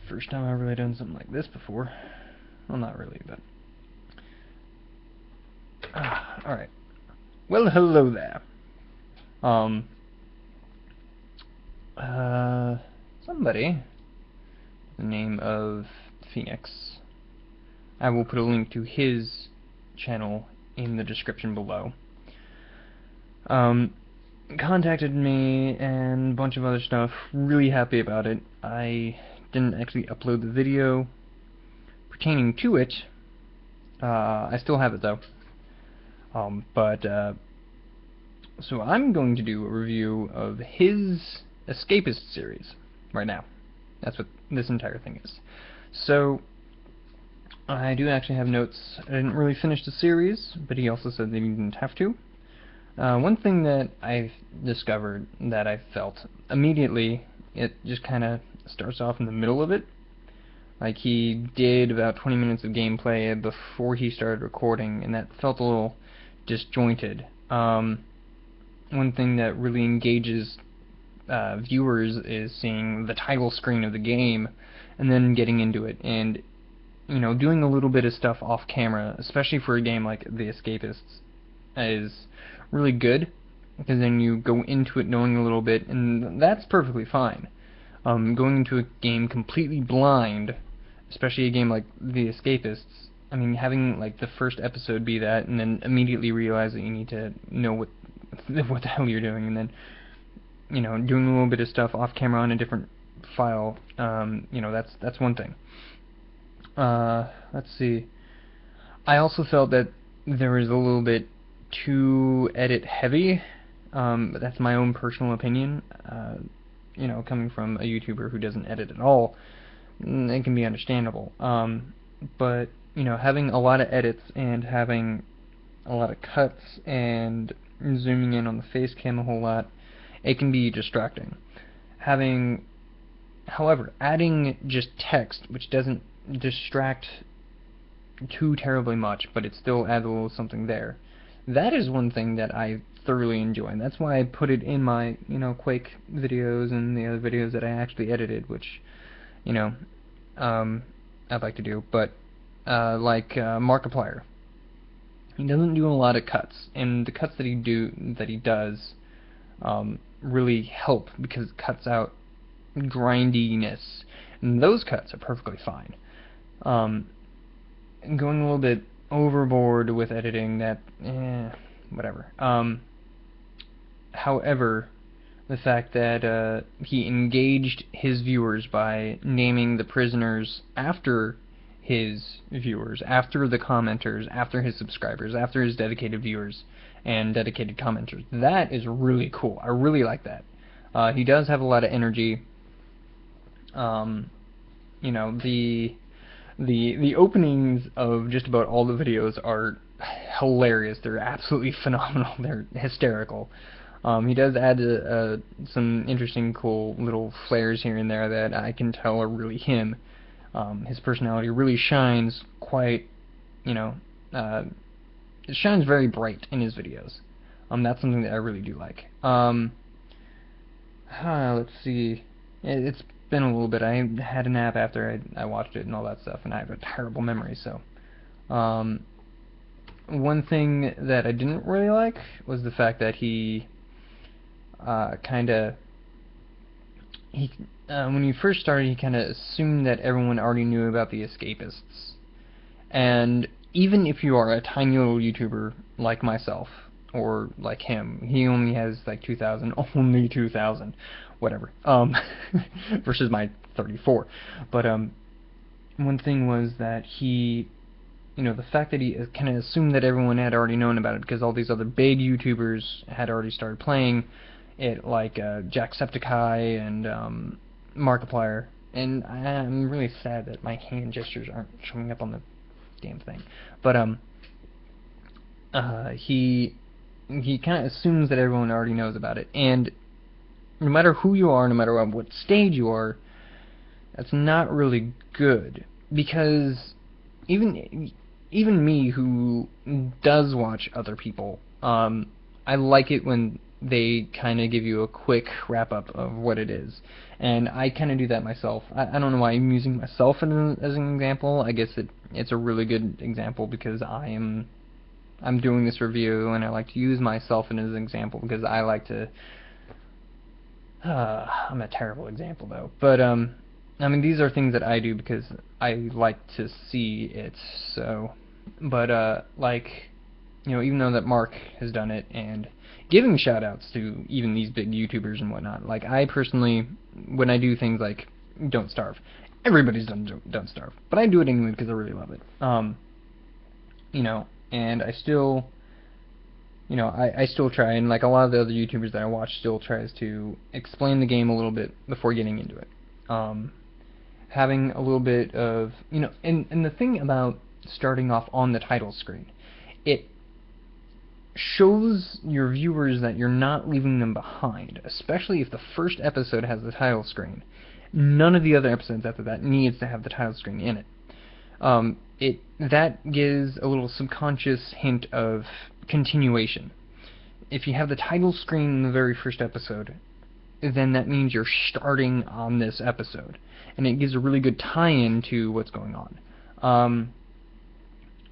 First time I've really done something like this before. Well, not really, but... alright. Well, hello there. Somebody, the name of Fenix, I will put a link to his channel in the description below, contacted me and a bunch of other stuff. Really happy about it. I didn't actually upload the video pertaining to it. I still have it though. So I'm going to do a review of his Escapist series right now. That's what this entire thing is. So I do actually have notes. I didn't really finish the series, but he also said that he didn't have to. One thing that I've discovered that I felt immediately, it just kind of starts off in the middle of it. Like, he did about 20 minutes of gameplay before he started recording, and that felt a little disjointed. One thing that really engages viewers is seeing the title screen of the game and then getting into it, and doing a little bit of stuff off camera, especially for a game like The Escapists, is really good, because then you go into it knowing a little bit, and that's perfectly fine. Going into a game completely blind, especially a game like The Escapists, I mean, having like the first episode be that, and then immediately realize that you need to know what the hell you're doing, and then doing a little bit of stuff off camera on a different file, that's one thing. Let's see. I also felt that there was a little bit too edit heavy, but that's my own personal opinion. Coming from a YouTuber who doesn't edit at all, it can be understandable. But having a lot of edits and having a lot of cuts and zooming in on the face cam a whole lot, it can be distracting. However, adding just text, which doesn't distract too terribly much, but it still adds a little something there, that is one thing that I thoroughly enjoy, and that's why I put it in my Quake videos and the other videos that I actually edited, which I'd like to do. But like Markiplier, he doesn't do a lot of cuts, and the cuts that he does really help, because it cuts out grindiness, and those cuts are perfectly fine. Going a little bit overboard with editing, that whatever. However, the fact that he engaged his viewers by naming the prisoners after his viewers, after the commenters, after his subscribers, after his dedicated viewers and dedicated commenters, that is really cool. I really like that. He does have a lot of energy. The openings of just about all the videos are hilarious. They're absolutely phenomenal. They're hysterical. He does add some interesting, cool little flares here and there that I can tell are really him. His personality really shines quite, it shines very bright in his videos. That's something that I really do like. Let's see. It's been a little bit. I had a nap after I watched it and all that stuff, and I have a terrible memory, so... one thing that I didn't really like was the fact that he when he first started, he kinda assumed that everyone already knew about the Escapists. And even if you are a tiny little YouTuber like myself, or like him, he only has like 2,000, only 2,000, whatever, versus my 34. But one thing was that he, the fact that he kind of assumed that everyone had already known about it, because all these other big YouTubers had already started playing it, like Jacksepticeye and Markiplier. And I'm really sad that my hand gestures aren't showing up on the damn thing. But he kind of assumes that everyone already knows about it, and no matter who you are, no matter what stage you are, that's not really good, because even me, who does watch other people, I like it when they kind of give you a quick wrap-up of what it is. And I kind of do that myself. I don't know why I'm using myself as an example. I guess it's a really good example because I'm doing this review, and I like to use myself as an example because I like to... I'm a terrible example, though. But, I mean, these are things that I do because I like to see it, so... But, like, you know, even though that Mark has done it, and giving shout-outs to even these big YouTubers and whatnot, like, I personally, when I do things like Don't Starve, everybody's done Don't Starve, but I do it anyway because I really love it. You know, and I still... You know, I still try, and like a lot of the other YouTubers that I watch still tries to explain the game a little bit before getting into it. Having a little bit of, you know, and the thing about starting off on the title screen, it shows your viewers that you're not leaving them behind, especially if the first episode has the title screen. None of the other episodes after that needs to have the title screen in it. That gives a little subconscious hint of continuation. If you have the title screen in the very first episode, then that means you're starting on this episode, and it gives a really good tie-in to what's going on.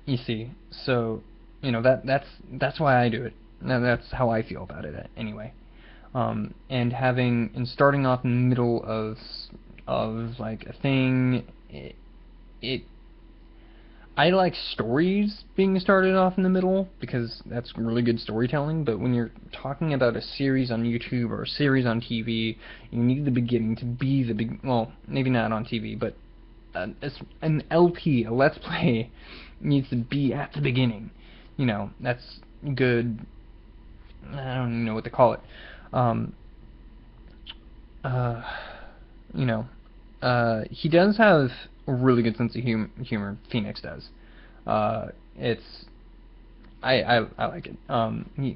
You see, so you know that's why I do it. Now that's how I feel about it anyway. And starting off in the middle of like a thing, I like stories being started off in the middle because that's really good storytelling, but when you're talking about a series on YouTube or a series on TV, you need the beginning to be well, maybe not on TV, but an LP, a Let's Play, needs to be at the beginning. You know, that's good. I don't even know what to call it. You know, he does have a really good sense of humor. Fenix does. I like it.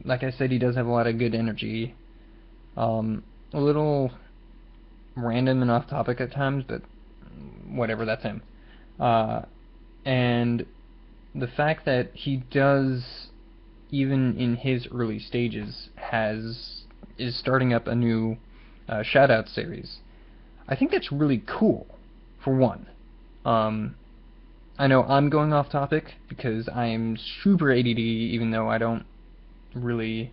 Like I said, he does have a lot of good energy. A little random and off topic at times, but whatever, that's him. And the fact that he does, even in his early stages, is starting up a new shout-out series. I think that's really cool, for one. I know I'm going off topic because I am super ADD, even though I don't really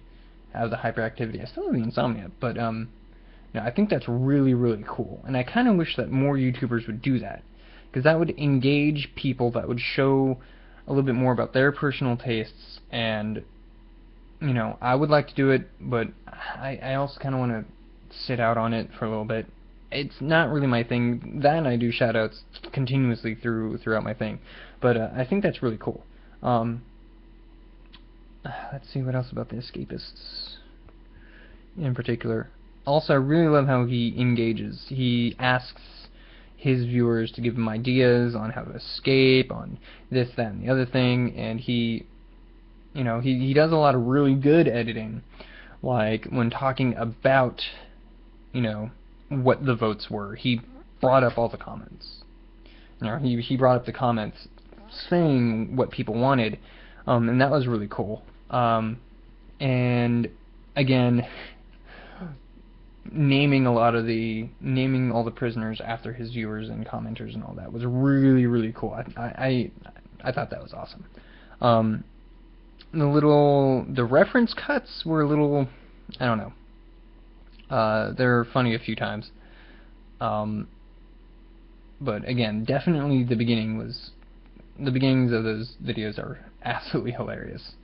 have the hyperactivity. I still have the insomnia, but you know, I think that's really, really cool. And I kind of wish that more YouTubers would do that, because that would engage people, that would show a little bit more about their personal tastes, and you know, I would like to do it, but I also kind of want to sit out on it for a little bit. It's not really my thing. That and I do shoutouts continuously throughout my thing, but I think that's really cool. Let's see what else about the escapists in particular. Also, I really love how he engages. He asks his viewers to give him ideas on how to escape, on this, that, and the other thing, and he does a lot of really good editing, like when talking about, you know, what the votes were. He brought up all the comments. You know, he brought up the comments saying what people wanted, and that was really cool. And again, naming all the prisoners after his viewers and commenters and all that was really, really cool. I thought that was awesome. The reference cuts were a little, I don't know. They're funny a few times. But again, definitely the beginnings of those videos are absolutely hilarious.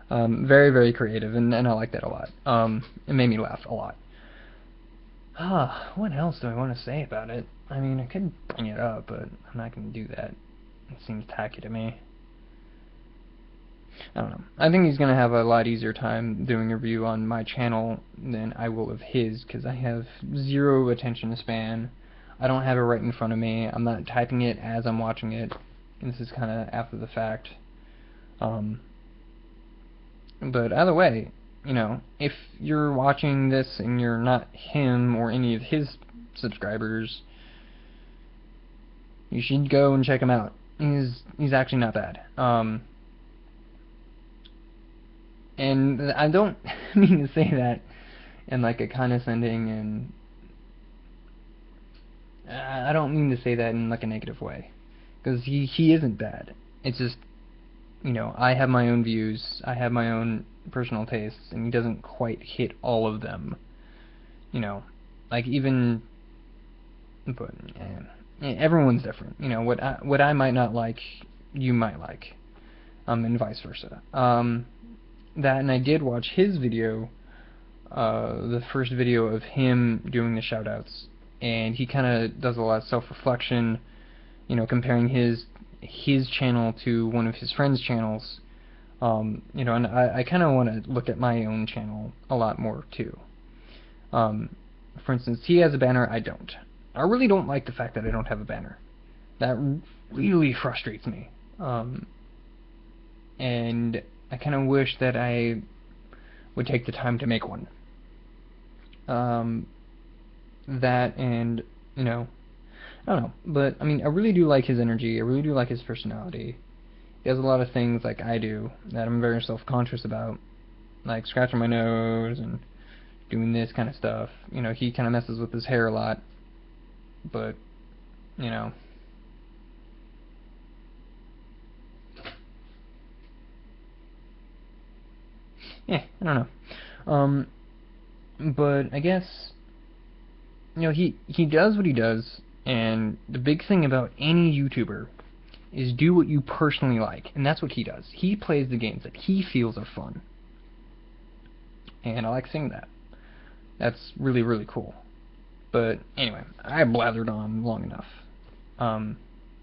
Very, very creative, and I like that a lot. It made me laugh a lot. What else do I want to say about it? I mean, I could bring it up, but I'm not going to do that. It seems tacky to me. I don't know. I think he's going to have a lot easier time doing a review on my channel than I will of his, because I have zero attention span. I don't have it right in front of me. I'm not typing it as I'm watching it. This is kind of after the fact. But either way, you know, if you're watching this and you're not him or any of his subscribers, you should go and check him out. He's actually not bad. And I don't mean to say that and like a condescending and I don't mean to say that in like a negative way, because he isn't bad. It's just, you know, I have my own views, I have my own personal tastes, and he doesn't quite hit all of them. You know, like even, but everyone's different. You know, what I might not like, you might like, and vice versa. That, and I did watch his video, the first video of him doing the shoutouts, and he kind of does a lot of self-reflection, you know, comparing his channel to one of his friends' channels, you know, and I kind of want to look at my own channel a lot more too. For instance, he has a banner, I don't. I really don't like the fact that I don't have a banner. That really frustrates me. And I kind of wish that I would take the time to make one. That, and, you know, I don't know, but I mean, I really do like his energy, I really do like his personality. He has a lot of things like I do that I'm very self-conscious about, like scratching my nose and doing this kind of stuff. You know, he kind of messes with his hair a lot, but, you know, I don't know. But I guess, you know, he does what he does, and the big thing about any YouTuber is do what you personally like, and that's what he does. He plays the games that he feels are fun, and I like seeing that. That's really, really cool. But anyway, I blathered on long enough.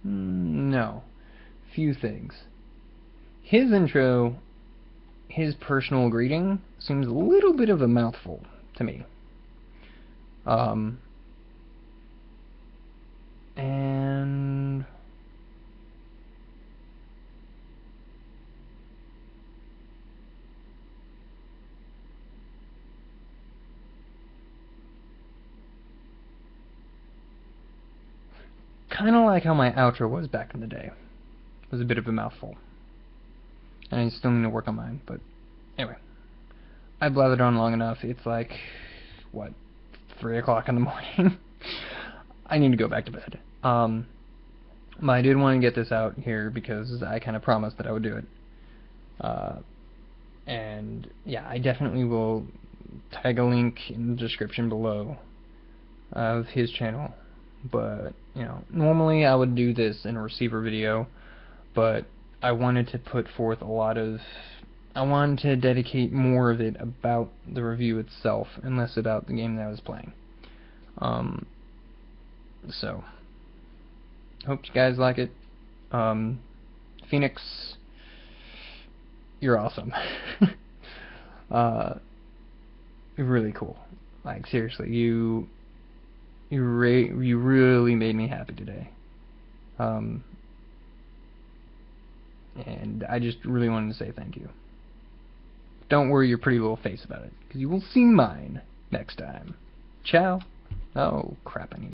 No. Few things. His intro, his personal greeting, seems a little bit of a mouthful to me. And kind of like how my outro was back in the day. It was a bit of a mouthful. And I still need to work on mine, but anyway. I blathered on long enough. It's like, what, 3 o'clock in the morning? I need to go back to bed. But I did want to get this out here because I kind of promised that I would do it. And yeah, I definitely will tag a link in the description below of his channel. But, you know, normally I would do this in a receiver video, but I wanted to put forth a lot of, I wanted to dedicate more of it about the review itself and less about the game that I was playing. So, hope you guys like it. Fenix, you're awesome. You're really cool. Like, seriously, you really made me happy today. And I just really wanted to say thank you. Don't worry your pretty little face about it, because you will see mine next time. Ciao. Oh, crap, I need